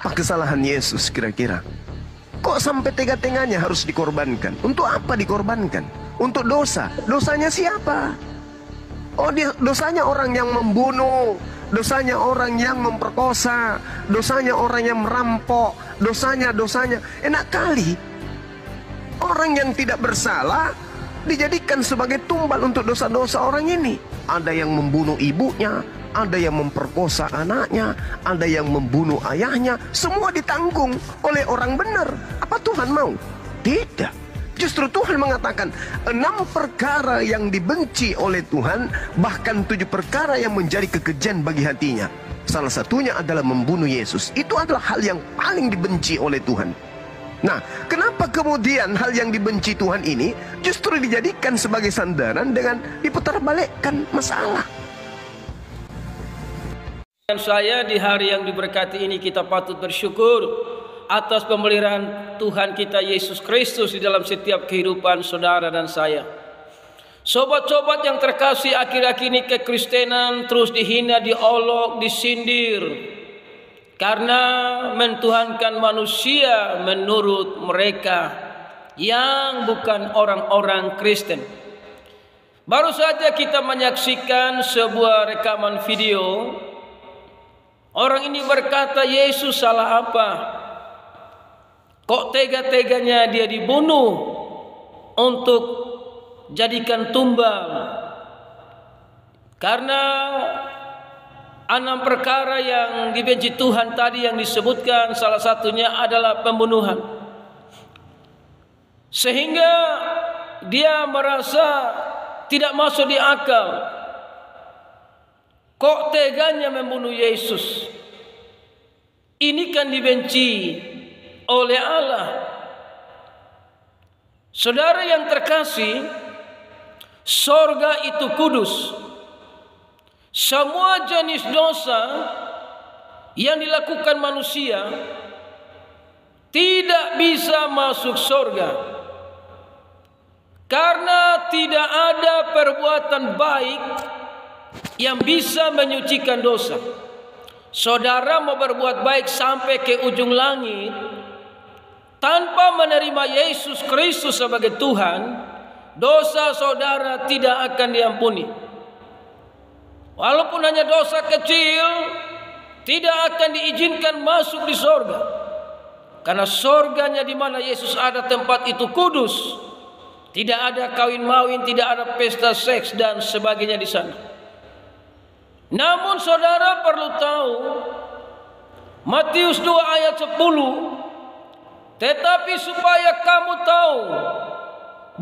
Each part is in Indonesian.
Apa kesalahan Yesus kira-kira? Kok sampai tega-teganya harus dikorbankan? Untuk apa dikorbankan? Untuk dosa. Dosanya siapa? Oh, dosanya orang yang membunuh, dosanya orang yang memperkosa, dosanya orang yang merampok, dosanya. Enak kali orang yang tidak bersalah dijadikan sebagai tumbal untuk dosa-dosa orang ini. Ada yang membunuh ibunya, ada yang memperkosa anaknya, ada yang membunuh ayahnya. Semua ditanggung oleh orang benar. Apa Tuhan mau? Tidak. Justru Tuhan mengatakan 6 perkara yang dibenci oleh Tuhan, bahkan 7 perkara yang menjadi kekejian bagi hatinya. Salah satunya adalah membunuh Yesus. Itu adalah hal yang paling dibenci oleh Tuhan. Nah, kenapa kemudian hal yang dibenci Tuhan ini justru dijadikan sebagai sandaran dengan diputarbalikkan masalah? Dan saya di hari yang diberkati ini kita patut bersyukur atas pemeliharaan Tuhan kita Yesus Kristus di dalam setiap kehidupan saudara dan saya. Sobat-sobat yang terkasih, akhir-akhir ini kekristenan terus dihina, diolok, disindir karena mentuhankan manusia menurut mereka yang bukan orang-orang Kristen. Baru saja kita menyaksikan sebuah rekaman video. Orang ini berkata, Yesus salah apa? Kok tega-teganya dia dibunuh untuk jadikan tumbal? Karena 6 perkara yang dibenci Tuhan tadi yang disebutkan, salah satunya adalah pembunuhan. Sehingga dia merasa tidak masuk di akal. Kok teganya membunuh Yesus? Ini kan dibenci oleh Allah. Saudara yang terkasih, sorga itu kudus. Semua jenis dosa yang dilakukan manusia tidak bisa masuk sorga, karena tidak ada perbuatan baik yang bisa menyucikan dosa. Saudara mau berbuat baik sampai ke ujung langit, tanpa menerima Yesus Kristus sebagai Tuhan, dosa saudara tidak akan diampuni. Walaupun hanya dosa kecil, tidak akan diizinkan masuk di sorga. Karena sorganya di mana Yesus ada, tempat itu kudus. Tidak ada kawin mawin, tidak ada pesta seks dan sebagainya di sana. Namun saudara perlu tahu, Matius 2 ayat 10, tetapi supaya kamu tahu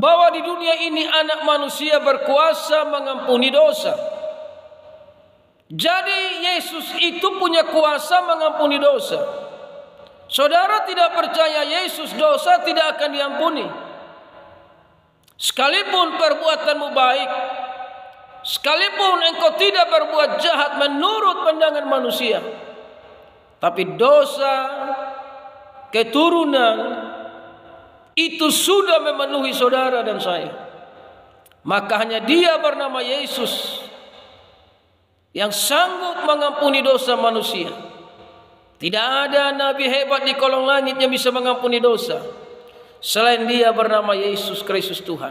bahwa di dunia ini anak manusia berkuasa mengampuni dosa. Jadi Yesus itu punya kuasa mengampuni dosa. Saudara tidak percaya Yesus, dosa tidak akan diampuni. Sekalipun perbuatanmu baik, sekalipun engkau tidak berbuat jahat menurut pandangan manusia, tapi dosa keturunan itu sudah memenuhi saudara dan saya. Maka hanya Dia bernama Yesus yang sanggup mengampuni dosa manusia. Tidak ada nabi hebat di kolong langit yang bisa mengampuni dosa selain Dia bernama Yesus Kristus Tuhan.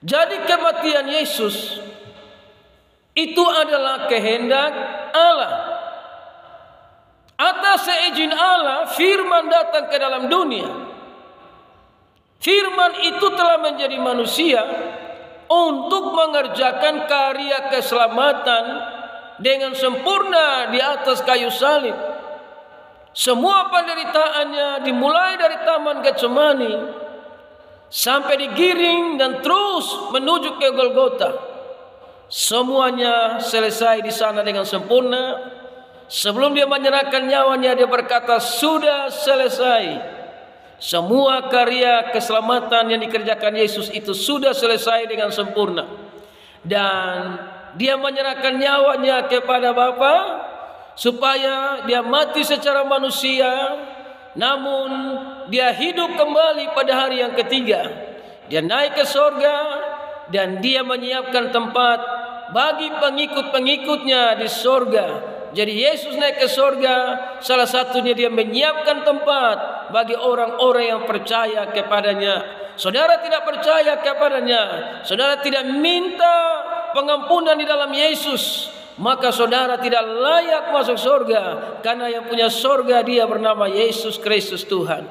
Jadi kematian Yesus itu adalah kehendak Allah. Atas seizin Allah, firman datang ke dalam dunia. Firman itu telah menjadi manusia untuk mengerjakan karya keselamatan dengan sempurna di atas kayu salib. Semua penderitaannya dimulai dari Taman Getsemani sampai digiring dan terus menuju ke Golgota. Semuanya selesai di sana dengan sempurna. Sebelum Dia menyerahkan nyawanya, Dia berkata, sudah selesai. Semua karya keselamatan yang dikerjakan Yesus itu sudah selesai dengan sempurna. Dan Dia menyerahkan nyawanya kepada Bapa supaya Dia mati secara manusia, namun Dia hidup kembali pada hari yang ketiga. Dia naik ke sorga dan Dia menyiapkan tempat bagi pengikut-pengikutnya di sorga. Jadi Yesus naik ke surga, salah satunya dia menyiapkan tempat bagi orang-orang yang percaya kepadanya. Saudara tidak percaya kepadanya, saudara tidak minta pengampunan di dalam Yesus, maka saudara tidak layak masuk surga. Karena yang punya surga dia bernama Yesus Kristus Tuhan.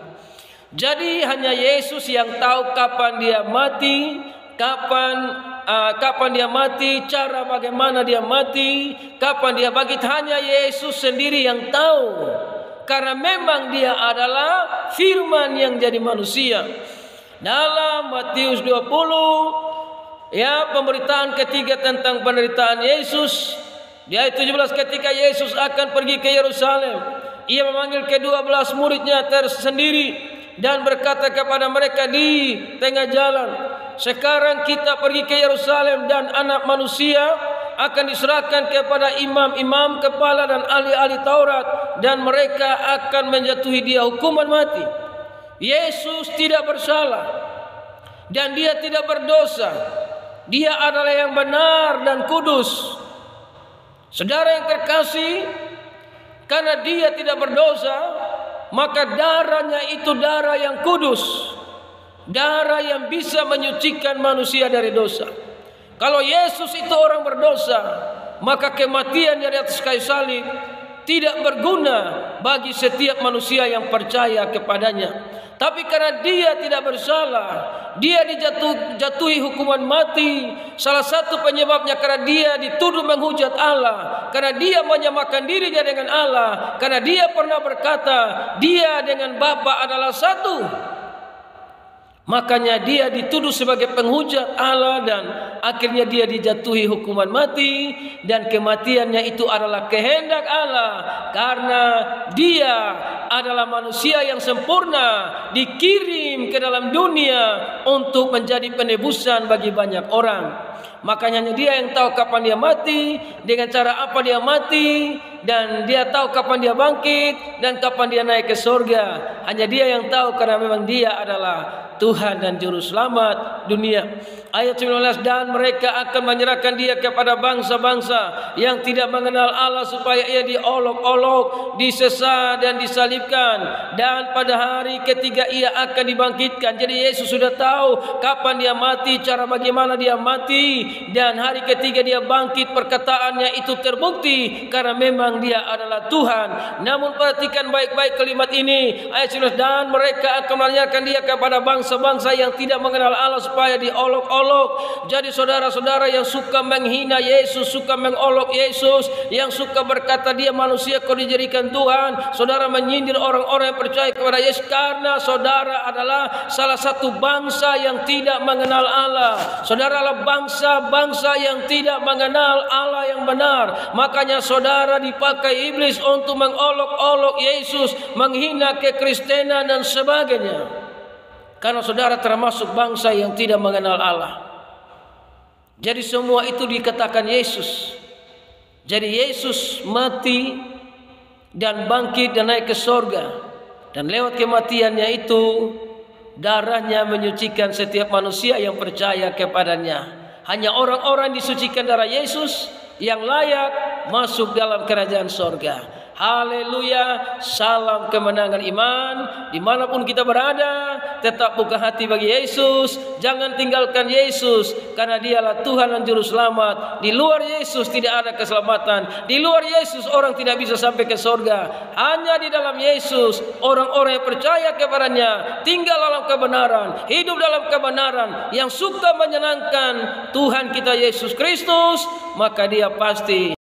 Jadi hanya Yesus yang tahu kapan dia mati, kapan dia mati, cara bagaimana dia mati, kapan dia bangkit. Hanya Yesus sendiri yang tahu. Karena memang dia adalah firman yang jadi manusia. Dalam Matius 20, ya, pemberitaan ketiga tentang penderitaan Yesus, di ayat 17, ketika Yesus akan pergi ke Yerusalem, ia memanggil ke-12 muridnya tersendiri dan berkata kepada mereka di tengah jalan, sekarang kita pergi ke Yerusalem dan anak manusia akan diserahkan kepada imam-imam kepala dan ahli-ahli Taurat, dan mereka akan menjatuhi dia hukuman mati. Yesus tidak bersalah dan dia tidak berdosa. Dia adalah yang benar dan kudus. Saudara yang terkasih, karena dia tidak berdosa, maka darahnya itu darah yang kudus, darah yang bisa menyucikan manusia dari dosa. Kalau Yesus itu orang berdosa, maka kematiannya di atas kayu salib tidak berguna bagi setiap manusia yang percaya kepadanya. Tapi karena dia tidak bersalah, dia dijatuhi hukuman mati. Salah satu penyebabnya karena dia dituduh menghujat Allah, karena dia menyamakan dirinya dengan Allah, karena dia pernah berkata dia dengan Bapa adalah satu. Makanya dia dituduh sebagai penghujat Allah dan akhirnya dia dijatuhi hukuman mati, dan kematiannya itu adalah kehendak Allah karena dia adalah manusia yang sempurna, dikirim ke dalam dunia untuk menjadi penebusan bagi banyak orang. Makanya hanya dia yang tahu kapan dia mati, dengan cara apa dia mati, dan dia tahu kapan dia bangkit dan kapan dia naik ke surga. Hanya dia yang tahu, karena memang dia adalah Tuhan dan Juru Selamat dunia. Ayat 19, dan mereka akan menyerahkan dia kepada bangsa-bangsa yang tidak mengenal Allah, supaya ia diolok-olok, disesat dan disalibkan, dan pada hari ketiga ia akan dibangkitkan. Jadi Yesus sudah tahu kapan dia mati, cara bagaimana dia mati, dan hari ketiga dia bangkit. Perkataannya itu terbukti karena memang dia adalah Tuhan. Namun perhatikan baik-baik kalimat ini, ayat 19, dan mereka akan menyerahkan dia kepada bangsa-bangsa yang tidak mengenal Allah, supaya diolok-olok. Jadi saudara-saudara yang suka menghina Yesus, suka mengolok Yesus, yang suka berkata dia manusia kau dijadikan Tuhan, saudara menyindir orang-orang yang percaya kepada Yesus, karena saudara adalah salah satu bangsa yang tidak mengenal Allah. Saudara adalah bangsa yang tidak mengenal Allah yang benar. Makanya saudara dipakai iblis untuk mengolok-olok Yesus, menghina kekristenan dan sebagainya. Karena saudara termasuk bangsa yang tidak mengenal Allah. Jadi semua itu dikatakan Yesus. Jadi Yesus mati dan bangkit dan naik ke surga. Dan lewat kematiannya itu, darahnya menyucikan setiap manusia yang percaya kepadanya. Hanya orang-orang disucikan darah Yesus yang layak masuk dalam kerajaan surga. Haleluya, salam kemenangan iman. Dimanapun kita berada, tetap buka hati bagi Yesus. Jangan tinggalkan Yesus, karena dialah Tuhan dan Juru Selamat. Di luar Yesus tidak ada keselamatan. Di luar Yesus orang tidak bisa sampai ke surga. Hanya di dalam Yesus orang-orang yang percaya kepadanya tinggal dalam kebenaran, hidup dalam kebenaran, yang suka menyenangkan Tuhan kita Yesus Kristus, maka dia pasti